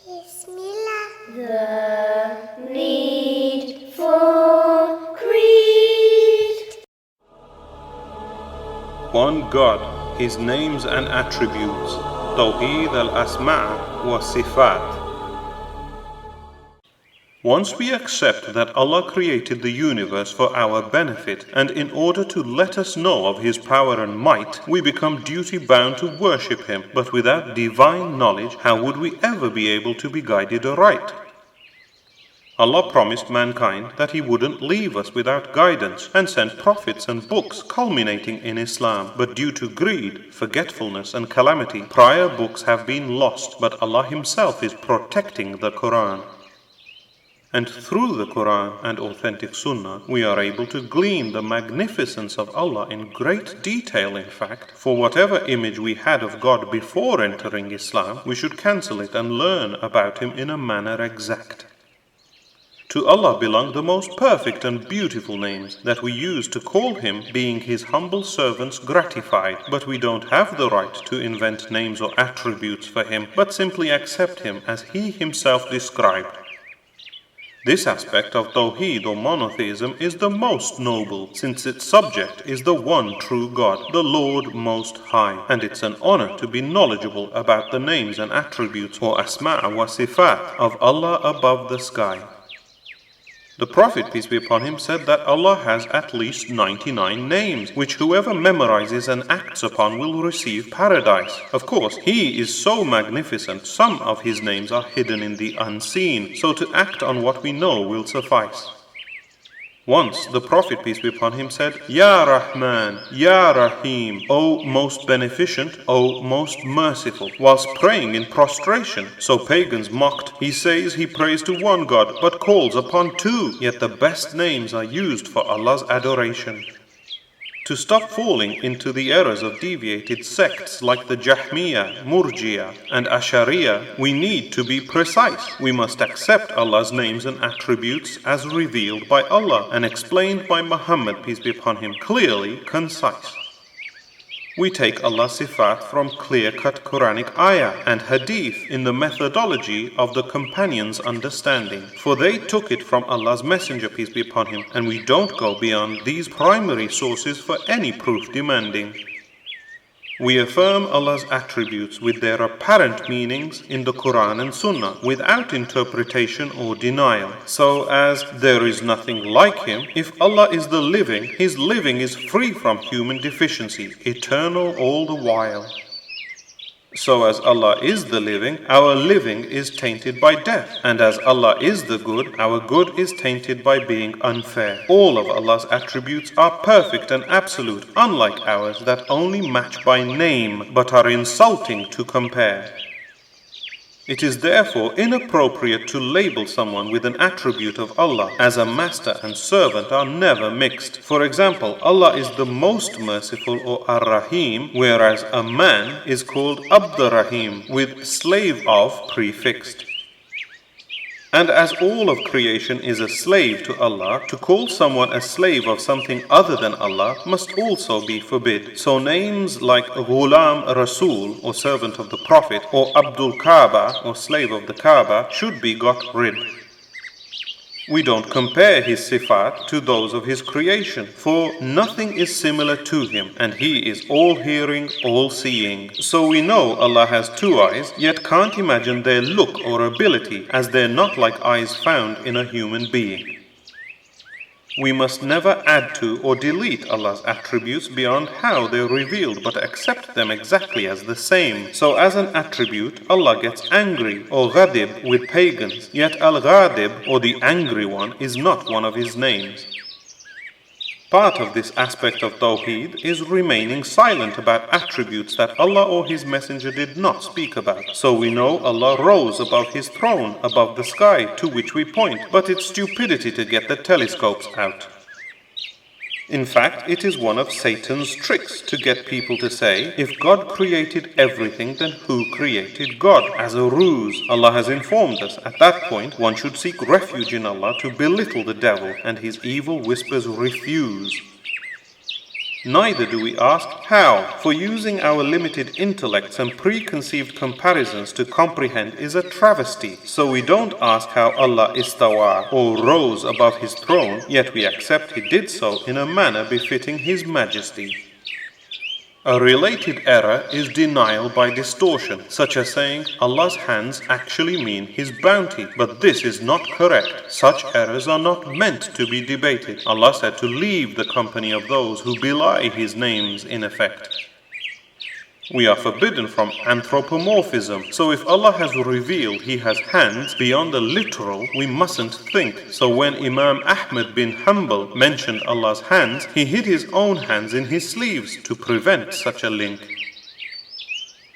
Bismillah. The need for creed. One God, His names and attributes. Tawheed al-Asm'a wa-Siffaat. Once we accept that Allah created the universe for our benefit, and in order to let us know of His power and might, we become duty-bound to worship Him. But without divine knowledge, how would we ever be able to be guided aright? Allah promised mankind that He wouldn't leave us without guidance, and sent prophets and books culminating in Islam. But due to greed, forgetfulness and calamity, prior books have been lost, but Allah Himself is protecting the Quran. And through the Quran and authentic Sunnah, we are able to glean the magnificence of Allah in great detail. In fact, for whatever image we had of God before entering Islam, we should cancel it and learn about Him in a manner exact. To Allah belong the most perfect and beautiful names that we use to call Him, being His humble servants gratified. But we don't have the right to invent names or attributes for Him, but simply accept Him as He Himself described. This aspect of Tawheed or Monotheism is the most noble, since its subject is the one true God, the Lord Most High, and it's an honor to be knowledgeable about the names and attributes or al-Asm'a wa-Siffaat of Allah above the sky. The Prophet, peace be upon him, said that Allah has at least 99 names, which whoever memorizes and acts upon will receive paradise. Of course, He is so magnificent, some of His names are hidden in the unseen, so to act on what we know will suffice. Once the Prophet, peace be upon him, said, Ya Rahman, Ya Rahim, O most beneficent, O most merciful, whilst praying in prostration. So pagans mocked. He says he prays to one God, but calls upon two, yet the best names are used for Allah's adoration. To stop falling into the errors of deviated sects like the Jahmiyyah, Murji'ah, and Ash'ariyah, we need to be precise. We must accept Allah's names and attributes as revealed by Allah and explained by Muhammad, peace be upon him, clearly concise. We take Allah's Siffaat from clear-cut Quranic ayah and hadith in the methodology of the companions' understanding, for they took it from Allah's Messenger, peace be upon him, and we don't go beyond these primary sources for any proof demanding. We affirm Allah's attributes with their apparent meanings in the Quran and Sunnah, without interpretation or denial. So as there is nothing like Him, if Allah is the living, His living is free from human deficiency, eternal all the while. So as Allah is the living, our living is tainted by death. And as Allah is the good, our good is tainted by being unfair. All of Allah's attributes are perfect and absolute, unlike ours that only match by name, but are insulting to compare. It is therefore inappropriate to label someone with an attribute of Allah, as a master and servant are never mixed. For example, Allah is the most merciful or Ar-Rahim, whereas a man is called Abd-Rahim with slave of prefixed. And as all of creation is a slave to Allah, to call someone a slave of something other than Allah must also be forbid. So names like Ghulam Rasul, or servant of the Prophet, or Abdul Kaaba, or slave of the Kaaba, should be got rid. We don't compare His Siffaat to those of His creation, for nothing is similar to Him, and He is all-hearing, all-seeing. So we know Allah has two eyes, yet can't imagine their look or ability, as they're not like eyes found in a human being. We must never add to or delete Allah's attributes beyond how they're revealed, but accept them exactly as the same. So as an attribute, Allah gets angry or ghadib with pagans, yet al-ghadib, or the angry one, is not one of His names. Part of this aspect of Tawheed is remaining silent about attributes that Allah or His Messenger did not speak about. So we know Allah rose above His throne, above the sky, to which we point, but it's stupidity to get the telescopes out. In fact, it is one of Satan's tricks to get people to say, if God created everything, then who created God? As a ruse. Allah has informed us, at that point, one should seek refuge in Allah to belittle the devil, and his evil whispers refuse. Neither do we ask how, for using our limited intellects and preconceived comparisons to comprehend is a travesty. So we don't ask how Allah istawa or rose above His throne, yet we accept He did so in a manner befitting His majesty. A related error is denial by distortion, such as saying Allah's hands actually mean His bounty, but this is not correct. Such errors are not meant to be debated. Allah said to leave the company of those who belie His names in effect. We are forbidden from anthropomorphism, so if Allah has revealed He has hands beyond the literal, we mustn't think. So when Imam Ahmad bin Hanbal mentioned Allah's hands, he hid his own hands in his sleeves to prevent such a link.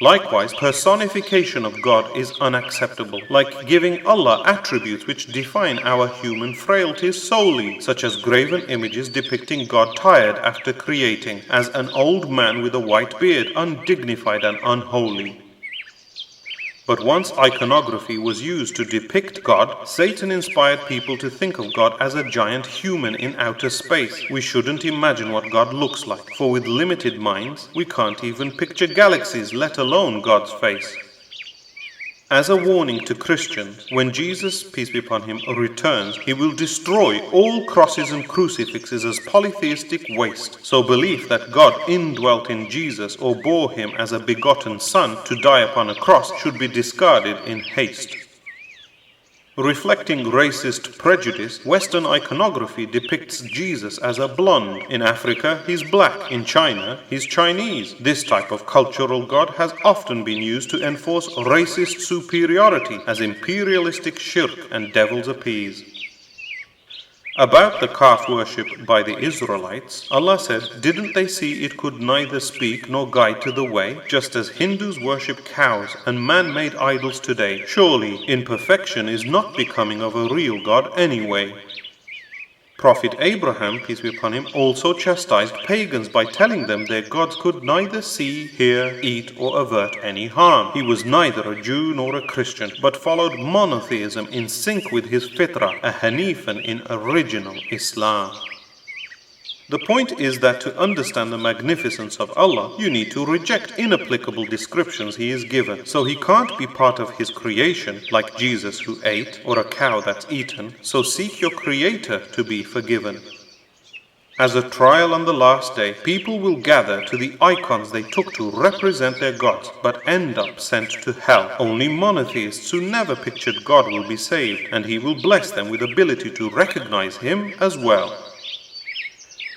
Likewise, personification of God is unacceptable, like giving Allah attributes which define our human frailties solely, such as graven images depicting God tired after creating, as an old man with a white beard, undignified and unholy. But once iconography was used to depict God, Satan inspired people to think of God as a giant human in outer space. We shouldn't imagine what God looks like, for with limited minds, we can't even picture galaxies, let alone God's face. As a warning to Christians, when Jesus, peace be upon Him, returns, He will destroy all crosses and crucifixes as polytheistic waste. So belief that God indwelt in Jesus or bore Him as a begotten Son to die upon a cross should be discarded in haste. Reflecting racist prejudice, Western iconography depicts Jesus as a blonde. In Africa, he's black. In China, he's Chinese. This type of cultural god has often been used to enforce racist superiority as imperialistic shirk and devil's appease. About the calf worship by the Israelites, Allah said, didn't they see it could neither speak nor guide to the way, just as Hindus worship cows and man-made idols today? Surely, imperfection is not becoming of a real God anyway. Prophet Abraham, peace be upon him, also chastised pagans by telling them their gods could neither see, hear, eat, or avert any harm. He was neither a Jew nor a Christian, but followed monotheism in sync with his fitrah, a Hanifan in original Islam. The point is that to understand the magnificence of Allah, you need to reject inapplicable descriptions He is given. So He can't be part of His creation, like Jesus who ate, or a cow that's eaten. So seek your Creator to be forgiven. As a trial on the last day, people will gather to the icons they took to represent their gods, but end up sent to hell. Only monotheists who never pictured God will be saved, and He will bless them with ability to recognize Him as well.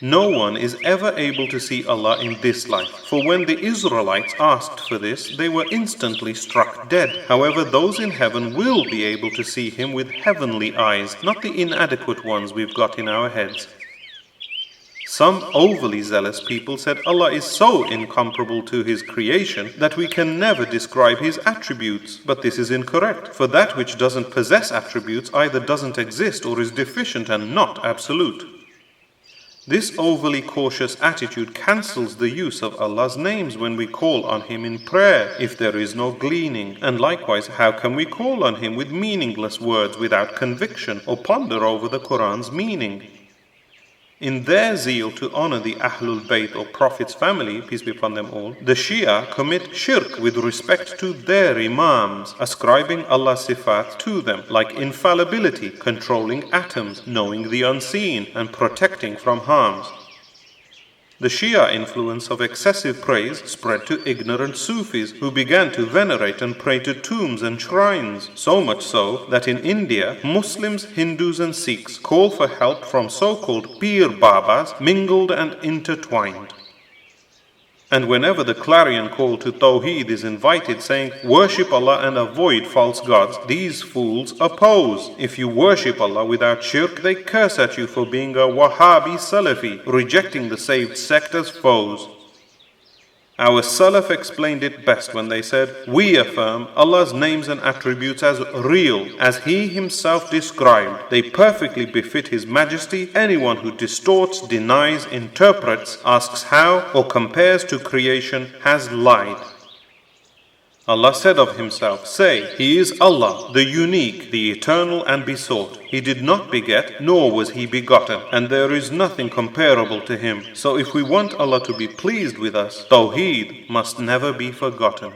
No one is ever able to see Allah in this life, for when the Israelites asked for this, they were instantly struck dead. However, those in heaven will be able to see Him with heavenly eyes, not the inadequate ones we've got in our heads. Some overly zealous people said Allah is so incomparable to His creation that we can never describe His attributes. But this is incorrect, for that which doesn't possess attributes either doesn't exist or is deficient and not absolute. This overly cautious attitude cancels the use of Allah's names when we call on Him in prayer if there is no gleaning. And likewise, how can we call on Him with meaningless words without conviction or ponder over the Quran's meaning? In their zeal to honor the Ahlul Bayt or Prophet's family, peace be upon them all, the Shia commit shirk with respect to their Imams, ascribing al-Siffaat to them, like infallibility, controlling atoms, knowing the unseen, and protecting from harms. The Shia influence of excessive praise spread to ignorant Sufis who began to venerate and pray to tombs and shrines, so much so that in India, Muslims, Hindus and Sikhs call for help from so-called Peer Babas mingled and intertwined. And whenever the clarion call to Tawheed is invited saying, worship Allah and avoid false gods, these fools oppose. If you worship Allah without shirk, they curse at you for being a Wahhabi Salafi, rejecting the saved sect as foes. Our Salaf explained it best when they said, we affirm Allah's names and attributes as real, as He Himself described. They perfectly befit His majesty. Anyone who distorts, denies, interprets, asks how, or compares to creation has lied. Allah said of himself, say, He is Allah, the unique, the eternal and besought. He did not beget, nor was He begotten, and there is nothing comparable to Him. So if we want Allah to be pleased with us, Tawheed must never be forgotten.